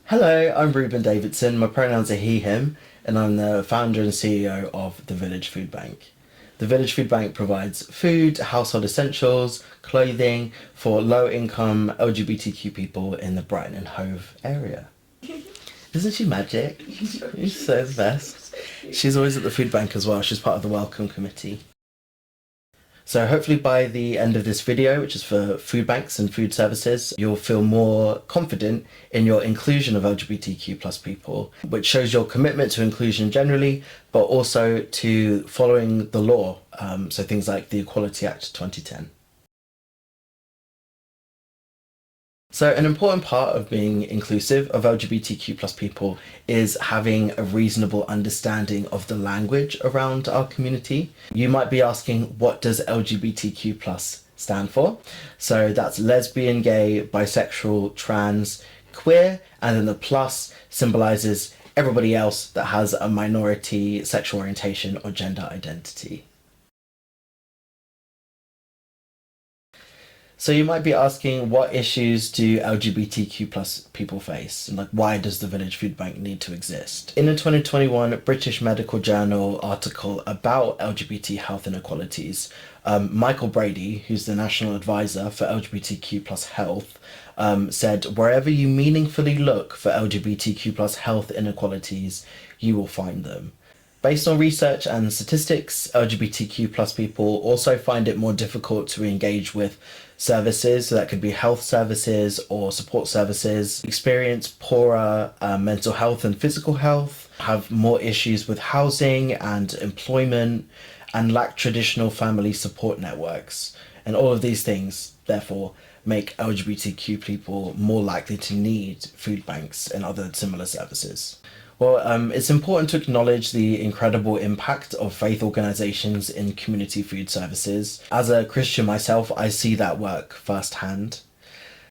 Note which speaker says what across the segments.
Speaker 1: Hello, I'm Reuben Davidson. My pronouns are he, him, and I'm the founder and CEO of the Village Food Bank. The Village Food Bank provides food, household essentials, clothing for low-income LGBTQ people in the Brighton and Hove area. Isn't she magic? She's so the best. She's always at the food bank as well. She's part of the welcome committee. So hopefully by the end of this video, which is for food banks and food services, you'll feel more confident in your inclusion of LGBTQ plus people, which shows your commitment to inclusion generally, but also to following the law. So things like the Equality Act 2010. So an important part of being inclusive of LGBTQ plus people is having a reasonable understanding of the language around our community. You might be asking, what does LGBTQ plus stand for? So that's lesbian, gay, bisexual, trans, queer, and then the plus symbolizes everybody else that has a minority sexual orientation or gender identity. So you might be asking, what issues do LGBTQ plus people face? And why does the Village Food Bank need to exist? In a 2021 British Medical Journal article about LGBT health inequalities, Michael Brady, who's the National Advisor for LGBTQ plus health, said, wherever you meaningfully look for LGBTQ plus health inequalities, you will find them. Based on research and statistics, LGBTQ plus people also find it more difficult to engage with services, so that could be health services or support services, experience poorer mental health and physical health, have more issues with housing and employment, and lack traditional family support networks. And all of these things, therefore, make LGBTQ people more likely to need food banks and other similar services. Well, it's important to acknowledge the incredible impact of faith organisations in community food services. As a Christian myself, I see that work firsthand.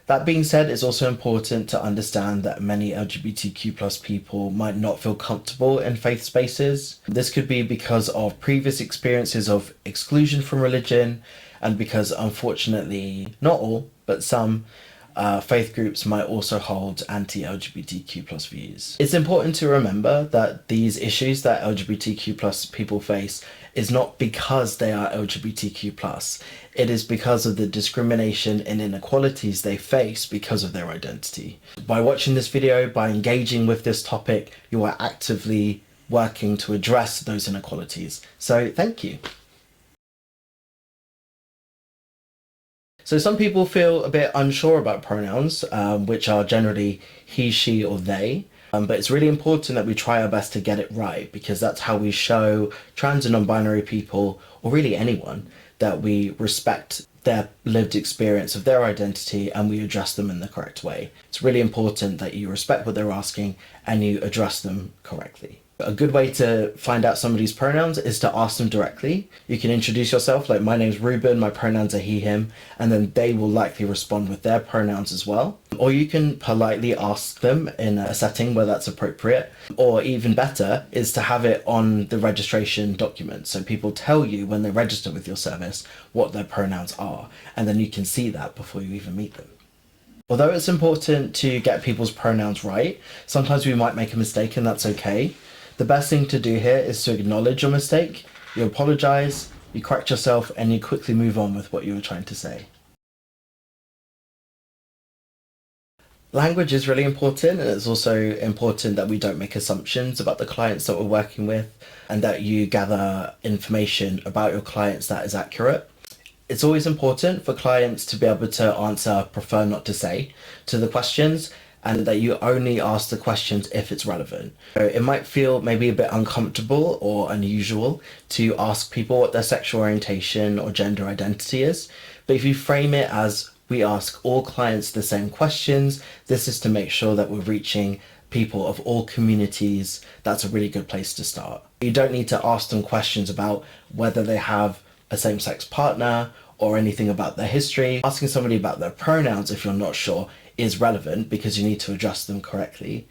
Speaker 1: That being said, it's also important to understand that many LGBTQ plus people might not feel comfortable in faith spaces. This could be because of previous experiences of exclusion from religion, and because unfortunately, not all, but some, faith groups might also hold anti-LGBTQ plus views. It's important to remember that these issues that LGBTQ plus people face is not because they are LGBTQ plus. It is because of the discrimination and inequalities they face because of their identity. By watching this video, by engaging with this topic, you are actively working to address those inequalities. So thank you. So some people feel a bit unsure about pronouns, which are generally he, she, or they. But it's really important that we try our best to get it right, because that's how we show trans and non-binary people, or really anyone, that we respect their lived experience of their identity and we address them in the correct way. It's really important that you respect what they're asking and you address them correctly. A good way to find out somebody's pronouns is to ask them directly. You can introduce yourself, like, my name's Reuben, my pronouns are he, him, and then they will likely respond with their pronouns as well. Or you can politely ask them in a setting where that's appropriate. Or even better is to have it on the registration document. So people tell you when they register with your service what their pronouns are, and then you can see that before you even meet them. Although it's important to get people's pronouns right, sometimes we might make a mistake, and that's okay. The best thing to do here is to acknowledge your mistake, you apologise, you correct yourself, and you quickly move on with what you were trying to say. Language is really important, and it's also important that we don't make assumptions about the clients that we're working with, and that you gather information about your clients that is accurate. It's always important for clients to be able to answer prefer not to say to the questions, and that you only ask the questions if it's relevant. So it might feel maybe a bit uncomfortable or unusual to ask people what their sexual orientation or gender identity is, but if you frame it as, we ask all clients the same questions, this is to make sure that we're reaching people of all communities. That's a really good place to start. You don't need to ask them questions about whether they have a same-sex partner or anything about their history. Asking somebody about their pronouns if you're not sure is relevant, because you need to adjust them correctly.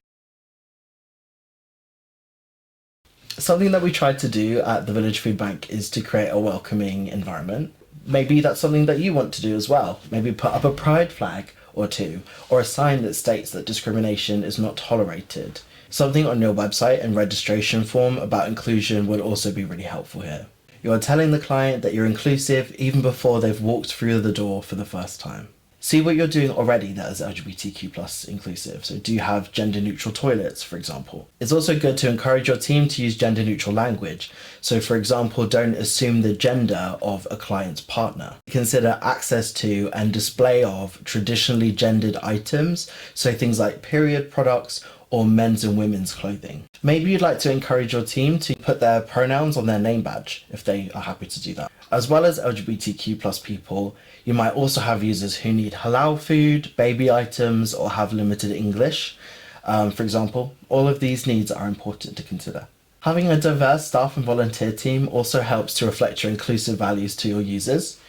Speaker 1: Something that we tried to do at the Village Food Bank is to create a welcoming environment. Maybe that's something that you want to do as well. Maybe put up a pride flag or two, or a sign that states that discrimination is not tolerated. Something on your website and registration form about inclusion would also be really helpful here. You are telling the client that you're inclusive even before they've walked through the door for the first time. See what you're doing already that is LGBTQ+ inclusive. So do you have gender neutral toilets, for example? It's also good to encourage your team to use gender neutral language. So for example, don't assume the gender of a client's partner. Consider access to and display of traditionally gendered items, so things like period products or men's and women's clothing. Maybe you'd like to encourage your team to put their pronouns on their name badge if they are happy to do that. As well as LGBTQ+ people, you might also have users who need halal food, baby items, or have limited English. For example, all of these needs are important to consider. Having a diverse staff and volunteer team also helps to reflect your inclusive values to your users.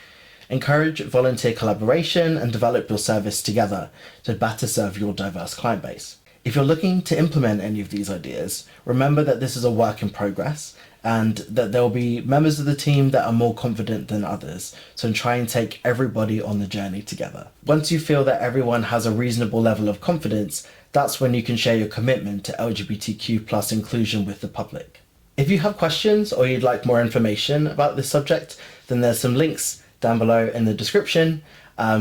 Speaker 1: Encourage volunteer collaboration and develop your service together to better serve your diverse client base. If you're looking to implement any of these ideas, remember that this is a work in progress and that there will be members of the team that are more confident than others, so try and take everybody on the journey together. Once you feel that everyone has a reasonable level of confidence, that's when you can share your commitment to LGBTQ+ inclusion with the public. If you have questions or you'd like more information about this subject, then there's some links down below in the description,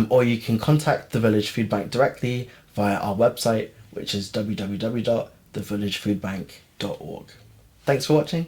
Speaker 1: or you can contact the Village Food Bank directly via our website, which is www.thevillagefoodbank.org. Thanks for watching.